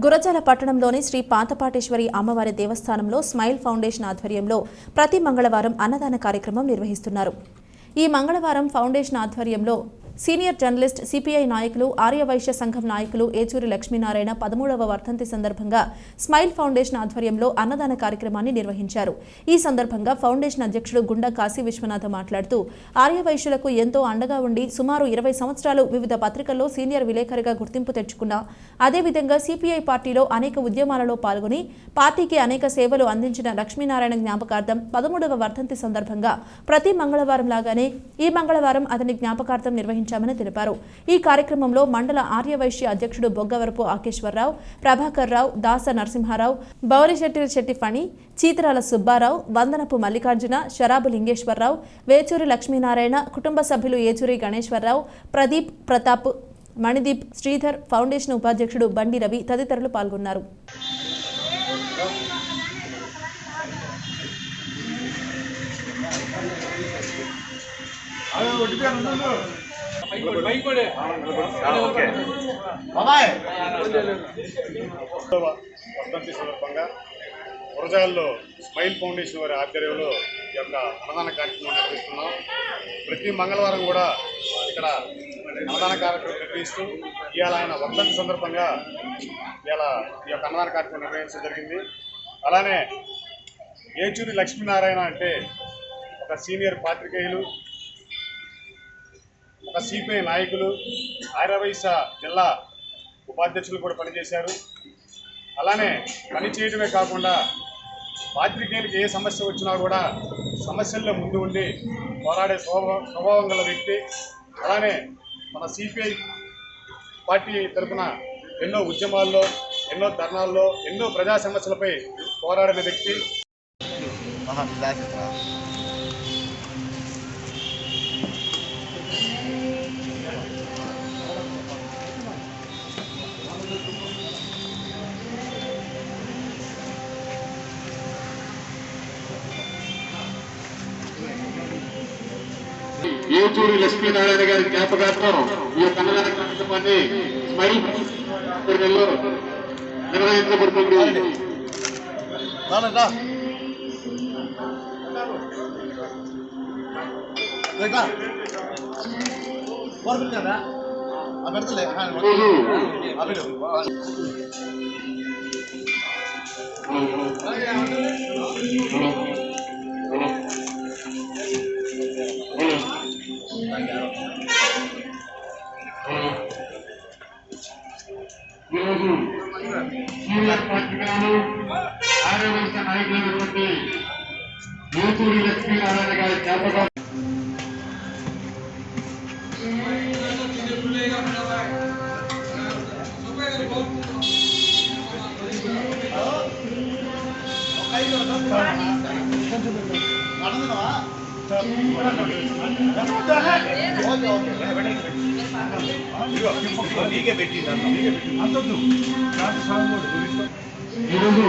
గురజాల పట్టణంలోని శ్రీ పాతపాటేశ్వరి అమ్మవారి దేవస్థానంలో స్మైల్ ఫౌండేషన్ ఆధ్వర్యంలో ప్రతి మంగళవారం అన్నదాన కార్యక్రమం నిర్వహిస్తున్నారు. ఈ మంగళవారం ఫౌండేషన్ ఆధ్వర్యంలో సీనియర్ జర్నలిస్ట్ సిపిఐ నాయకులు ఆర్యవైశ్య సంఘం నాయకులు ఏచూరి లక్ష్మీనారాయణ 13వ వర్ధంతి సందర్భంగా స్మైల్ ఫౌండేషన్ ఆధ్వర్యంలో అన్నదాన కార్యక్రమాన్ని నిర్వహించారు. ఈ సందర్భంగా ఫౌండేషన్ అధ్యక్షుడు గుండా కాశీ విశ్వనాథ మాట్లాడుతూ ఆర్యవైశ్యులకు ఎంతో అండగా ఉండి సుమారు 20 సంవత్సరాలు వివిధ పత్రికల్లో సీనియర్ విలేకరిగా గుర్తింపు తెచ్చుకున్న అదేవిధంగా సిపిఐ పార్టీలో అనేక ఉద్యమాలలో పాల్గొని పార్టీకి అనేక సేవలు అందించిన లక్ష్మీనారాయణ జ్ఞాపకార్థం 13వ వర్ధంతి సందర్భంగా ప్రతి మంగళవారం లాగానే ఈ మంగళవారం అతని జ్ఞాపకార్థం నిర్వహించారు. తెలిపారు. ఈ కార్యక్రమంలో మండల ఆర్యవైశ్య అధ్యక్షుడు బొగ్గవరపు ఆకేశ్వరరావు, ప్రభాకర్ రావు, దాస నరసింహారావు, బౌరిశెట్టి ఫణి, చీతరాల సుబ్బారావు, వందనపు మల్లికార్జున, శరాబు లింగేశ్వరరావు, వేచూరి లక్ష్మీనారాయణ, కుటుంబ సభ్యులు ఏచూరి గణేశ్వరరావు, ప్రదీప్, ప్రతాప్, మణిదీప్, శ్రీధర్, ఫౌండేషన్ ఉపాధ్యక్షుడు బండి రవి తదితరులు పాల్గొన్నారు. వర్ధంతి సందర్భంగా గురజాలలో స్మైల్ ఫౌండేషన్ వారి ఆధ్వర్యంలో ఈ యొక్క అన్నదాన కార్యక్రమం నిర్వహిస్తున్నాం. ప్రతి మంగళవారం కూడా ఇక్కడ అన్నదాన కార్యక్రమం నిర్వహిస్తూ ఇవాళ ఆయన వర్ధంతి సందర్భంగా ఇవాళ ఈ యొక్క అన్నదాన కార్యక్రమం నిర్వహించడం జరిగింది. అలానే ఏచూరి లక్ష్మీనారాయణ అంటే ఒక సీనియర్ పాత్రికేయులు, ఒక సిపిఐ నాయకులు, ఆర్యవైశ్య జిల్లా ఉపాధ్యక్షులు కూడా పనిచేశారు. అలానే పని చేయడమే కాకుండా పాత్రికేయులకు ఏ సమస్య వచ్చినా కూడా సమస్యల్లో ముందు ఉండి పోరాడే స్వభావం గల వ్యక్తి. అలానే మన సిపిఐ పార్టీ తరఫున ఎన్నో ఉద్యమాల్లో, ఎన్నో ధర్నాల్లో, ఎన్నో ప్రజా సమస్యలపై పోరాడిన వ్యక్తి. ఏచూరి లక్ష్మీనారాయణ గారి జ్ఞాపకార్థం ఈ యొక్క అన్నదాన కార్యక్రమాన్ని స్మైల్ నిర్వహించబడుతుంది. ఈరోజు సీనియర్ పత్రికలు ఆర్యవైశ్య నాయకులైనటువంటి ఏచూరి లక్ష్మీనారాయణ గారి జ్ఞాపకం ఈరోజు